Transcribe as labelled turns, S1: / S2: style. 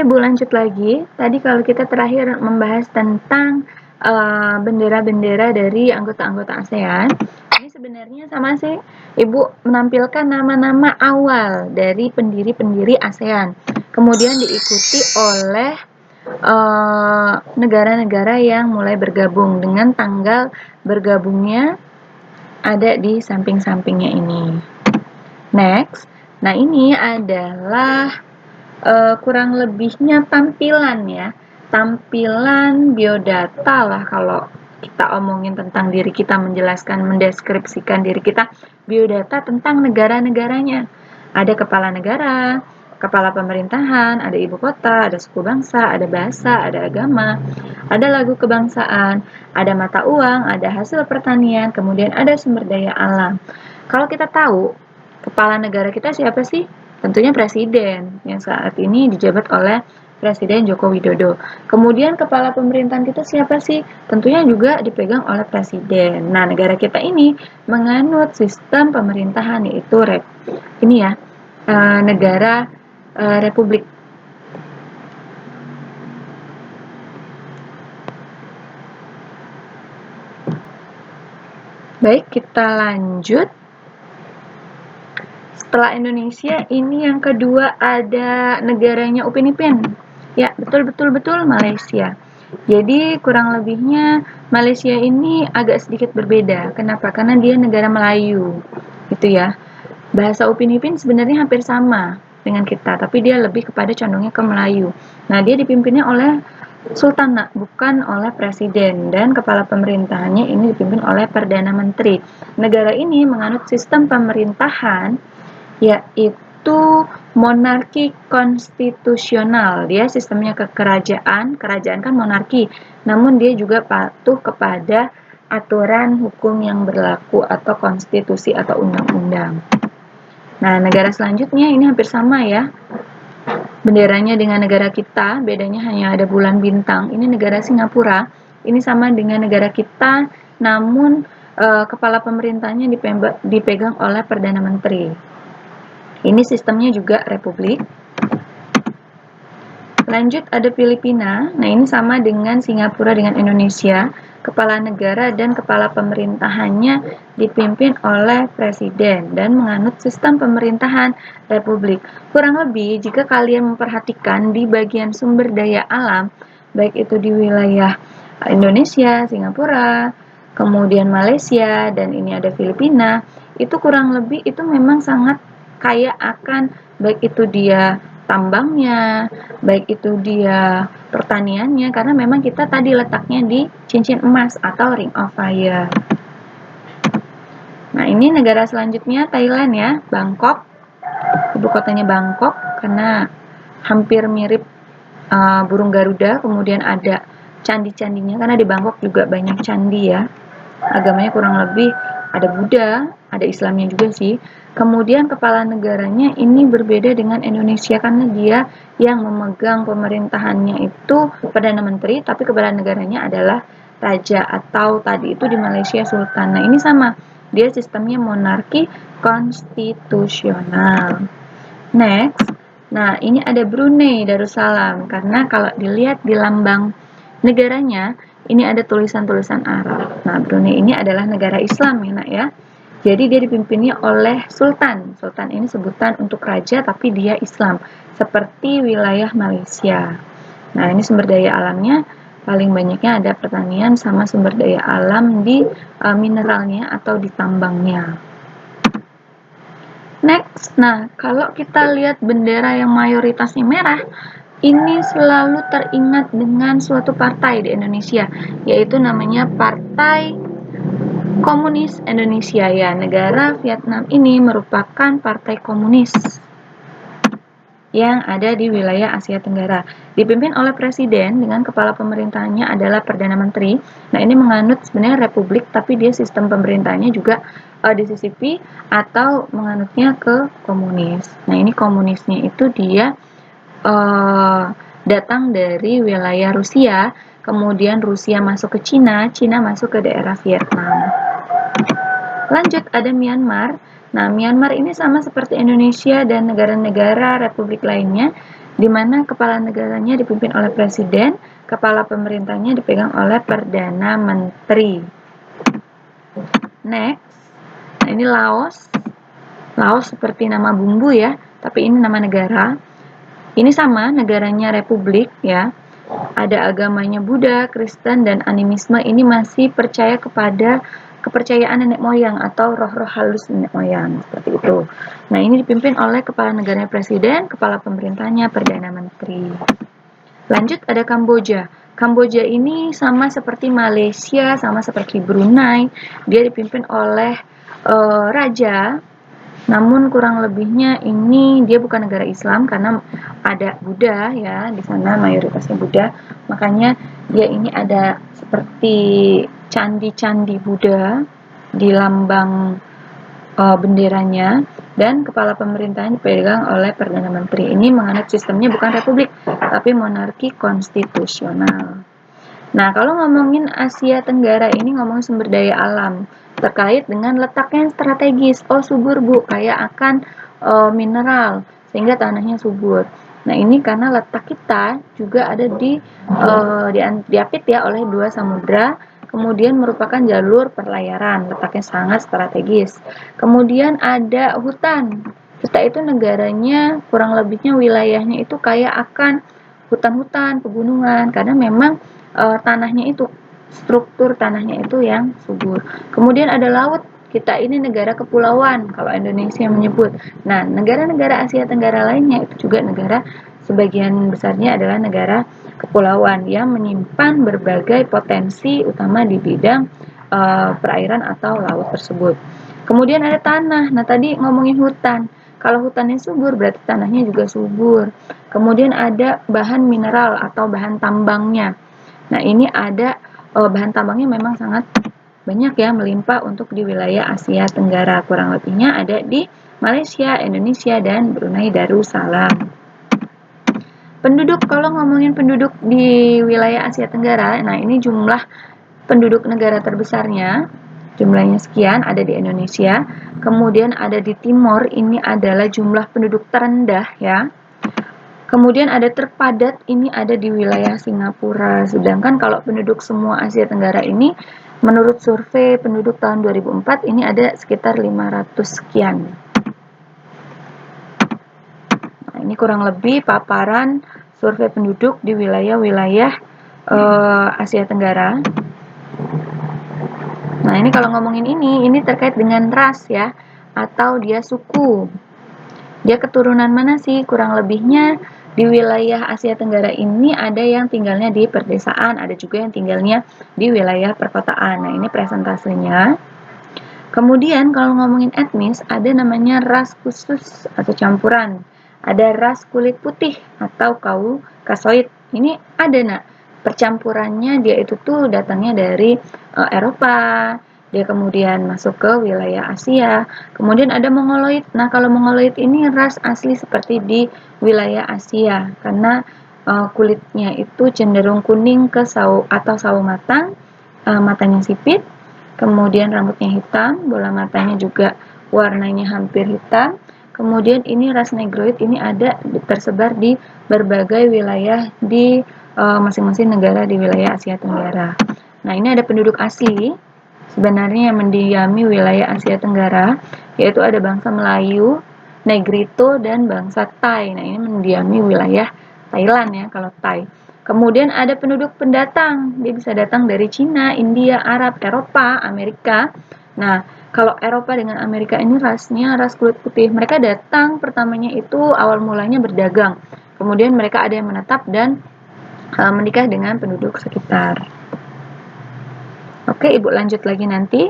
S1: Bu, lanjut lagi. Tadi kalau kita terakhir membahas tentang bendera-bendera dari anggota-anggota ASEAN, ini sebenarnya sama sih, Ibu menampilkan nama-nama awal dari pendiri-pendiri ASEAN. Kemudian diikuti oleh negara-negara yang mulai bergabung dengan tanggal bergabungnya ada di samping-sampingnya ini. Next, nah ini adalah kurang lebihnya tampilan ya, tampilan biodata lah kalau kita omongin tentang diri kita, menjelaskan, mendeskripsikan diri kita, biodata tentang negara-negaranya. Ada kepala negara, kepala pemerintahan, ada ibu kota, ada suku bangsa, ada bahasa, ada agama, ada lagu kebangsaan, ada mata uang, ada hasil pertanian, kemudian ada sumber daya alam. Kalau kita tahu kepala negara kita siapa sih? Tentunya presiden yang saat ini dijabat oleh Presiden Joko Widodo. Kemudian kepala pemerintahan kita siapa sih? Tentunya juga dipegang oleh presiden. Nah, negara kita ini menganut sistem pemerintahan yaitu negara republik. Baik, kita lanjut. Setelah Indonesia, ini yang kedua ada negaranya Upin Ipin. Ya, betul Malaysia. Jadi kurang lebihnya Malaysia ini agak sedikit berbeda. Kenapa? Karena dia negara Melayu. Gitu ya. Bahasa Upin Ipin sebenarnya hampir sama dengan kita, tapi dia lebih kepada condongnya ke Melayu. Nah, dia dipimpinnya oleh Sultan, bukan oleh presiden, dan kepala pemerintahannya ini dipimpin oleh Perdana Menteri. Negara ini menganut sistem pemerintahan yaitu monarki konstitusional. Dia sistemnya kerajaan kan monarki, namun dia juga patuh kepada aturan hukum yang berlaku atau konstitusi atau undang-undang. Nah, negara selanjutnya ini hampir sama ya. Benderanya dengan negara kita, bedanya hanya ada bulan bintang. Ini negara Singapura. Ini sama dengan negara kita, namun kepala pemerintahnya dipegang oleh Perdana Menteri. Ini sistemnya juga republik. Lanjut ada Filipina. Nah, ini sama dengan Singapura dengan Indonesia. Kepala negara dan kepala pemerintahannya dipimpin oleh presiden dan menganut sistem pemerintahan republik. Kurang lebih jika kalian memperhatikan di bagian sumber daya alam, baik itu di wilayah Indonesia, Singapura, kemudian Malaysia, dan ini ada Filipina, itu kurang lebih itu memang sangat kaya akan baik itu dia tambangnya, baik itu dia pertaniannya, karena memang kita tadi letaknya di cincin emas atau ring of fire. Nah, ini negara selanjutnya Thailand ya, Bangkok. Ibu kotanya Bangkok karena hampir mirip burung Garuda, kemudian ada candi-candinya karena di Bangkok juga banyak candi ya. Agamanya kurang lebih ada Buddha, ada Islamnya juga sih. Kemudian kepala negaranya ini berbeda dengan Indonesia karena dia yang memegang pemerintahannya itu Perdana Menteri, tapi kepala negaranya adalah raja atau tadi itu di Malaysia Sultan. Nah, ini sama. Dia sistemnya monarki konstitusional. Next. Nah, ini ada Brunei Darussalam karena kalau dilihat di lambang negaranya ini ada tulisan-tulisan Arab. Nah, Brunei ini adalah negara Islam ya, Nak ya. Jadi dia dipimpinnya oleh sultan. Sultan ini sebutan untuk raja tapi dia Islam, seperti wilayah Malaysia. Nah, ini sumber daya alamnya paling banyaknya ada pertanian sama sumber daya alam di mineralnya atau di tambangnya. Next, nah kalau kita lihat bendera yang mayoritasnya merah, ini selalu teringat dengan suatu partai di Indonesia, yaitu namanya Partai Komunis Indonesia ya. Negara Vietnam ini merupakan partai komunis yang ada di wilayah Asia Tenggara. Dipimpin oleh presiden dengan kepala pemerintahannya adalah Perdana Menteri. Nah, ini menganut sebenarnya republik, tapi dia sistem pemerintahnya juga disisipi atau menganutnya ke komunis. Nah, ini komunisnya itu dia datang dari wilayah Rusia, kemudian Rusia masuk ke Cina, Cina masuk ke daerah Vietnam. Lanjut ada Myanmar. Nah, Myanmar ini sama seperti Indonesia dan negara-negara republik lainnya. di mana kepala negaranya dipimpin oleh presiden, kepala pemerintahnya dipegang oleh perdana menteri. Next, nah ini Laos. Laos seperti nama bumbu ya, tapi ini nama negara. Ini sama, negaranya republik ya. Ada agamanya Buddha, Kristen, dan animisme. Ini masih percaya kepada kepercayaan nenek moyang atau roh-roh halus nenek moyang, seperti itu. Nah, ini dipimpin oleh kepala negaranya presiden, kepala pemerintahnya perdana menteri. Lanjut ada Kamboja. Kamboja ini sama seperti Malaysia, sama seperti Brunei. Dia dipimpin oleh raja. Namun kurang lebihnya ini dia bukan negara Islam karena ada Buddha ya, di sana mayoritasnya Buddha. Makanya dia ini ada seperti candi-candi Buddha di lambang benderanya, dan kepala pemerintahan dipegang oleh Perdana Menteri. Ini menganut sistemnya bukan republik, tapi monarki konstitusional. Nah, kalau ngomongin Asia Tenggara ini ngomong sumber daya alam terkait dengan letaknya yang strategis. Oh, subur Bu, kaya akan mineral sehingga tanahnya subur. Nah, ini karena letak kita juga ada diapit ya oleh dua samudra, kemudian merupakan jalur perlayaran, letaknya sangat strategis. Kemudian ada hutan. Kita itu negaranya kurang lebihnya wilayahnya itu kaya akan hutan-hutan, pegunungan, karena memang tanahnya itu, struktur tanahnya itu yang subur. Kemudian ada laut, kita ini negara kepulauan kalau Indonesia menyebut. Nah, negara-negara Asia Tenggara lainnya itu juga negara, sebagian besarnya adalah negara kepulauan yang menyimpan berbagai potensi utama di bidang perairan atau laut tersebut. Kemudian ada tanah. Nah, tadi ngomongin hutan. Kalau hutannya subur berarti tanahnya juga subur. Kemudian ada bahan mineral atau bahan tambangnya. Nah, ini ada bahan tambangnya memang sangat banyak ya, melimpah untuk di wilayah Asia Tenggara. Kurang lebihnya ada di Malaysia, Indonesia, dan Brunei Darussalam. Penduduk, kalau ngomongin penduduk di wilayah Asia Tenggara, nah ini jumlah penduduk negara terbesarnya, jumlahnya sekian, ada di Indonesia. Kemudian ada di Timor, ini adalah jumlah penduduk terendah ya. Kemudian ada terpadat, ini ada di wilayah Singapura. Sedangkan kalau penduduk semua Asia Tenggara ini, menurut survei penduduk tahun 2004, ini ada sekitar 500 sekian. Nah, ini kurang lebih paparan survei penduduk di wilayah-wilayah Asia Tenggara. Nah, ini kalau ngomongin ini terkait dengan ras ya, atau dia suku. Dia keturunan mana sih? Kurang lebihnya di wilayah Asia Tenggara ini ada yang tinggalnya di perdesaan, ada juga yang tinggalnya di wilayah perkotaan. Nah, ini presentasenya. Kemudian kalau ngomongin etnis, ada namanya ras khusus atau campuran. Ada ras kulit putih atau Kaukasoid. Ini ada, nak. Percampurannya dia itu tuh datangnya dari Eropa, dia kemudian masuk ke wilayah Asia. Kemudian ada Mongoloid. Nah, kalau Mongoloid ini ras asli seperti di wilayah Asia karena kulitnya itu cenderung kuning ke sawo atau sawo matang, matanya sipit, kemudian rambutnya hitam, bola matanya juga warnanya hampir hitam. Kemudian ini ras Negroid ini ada tersebar di berbagai wilayah di masing-masing negara di wilayah Asia Tenggara. Nah, ini ada penduduk asli sebenarnya yang mendiami wilayah Asia Tenggara, yaitu ada bangsa Melayu, Negrito, dan bangsa Thai. Nah, ini mendiami wilayah Thailand ya kalau Thai. Kemudian ada penduduk pendatang, dia bisa datang dari Cina, India, Arab, Eropa, Amerika. Nah, kalau Eropa dengan Amerika ini rasnya ras kulit putih. Mereka datang pertamanya itu awal mulanya berdagang. Kemudian mereka ada yang menetap dan menikah dengan penduduk sekitar. Oke, Ibu lanjut lagi nanti.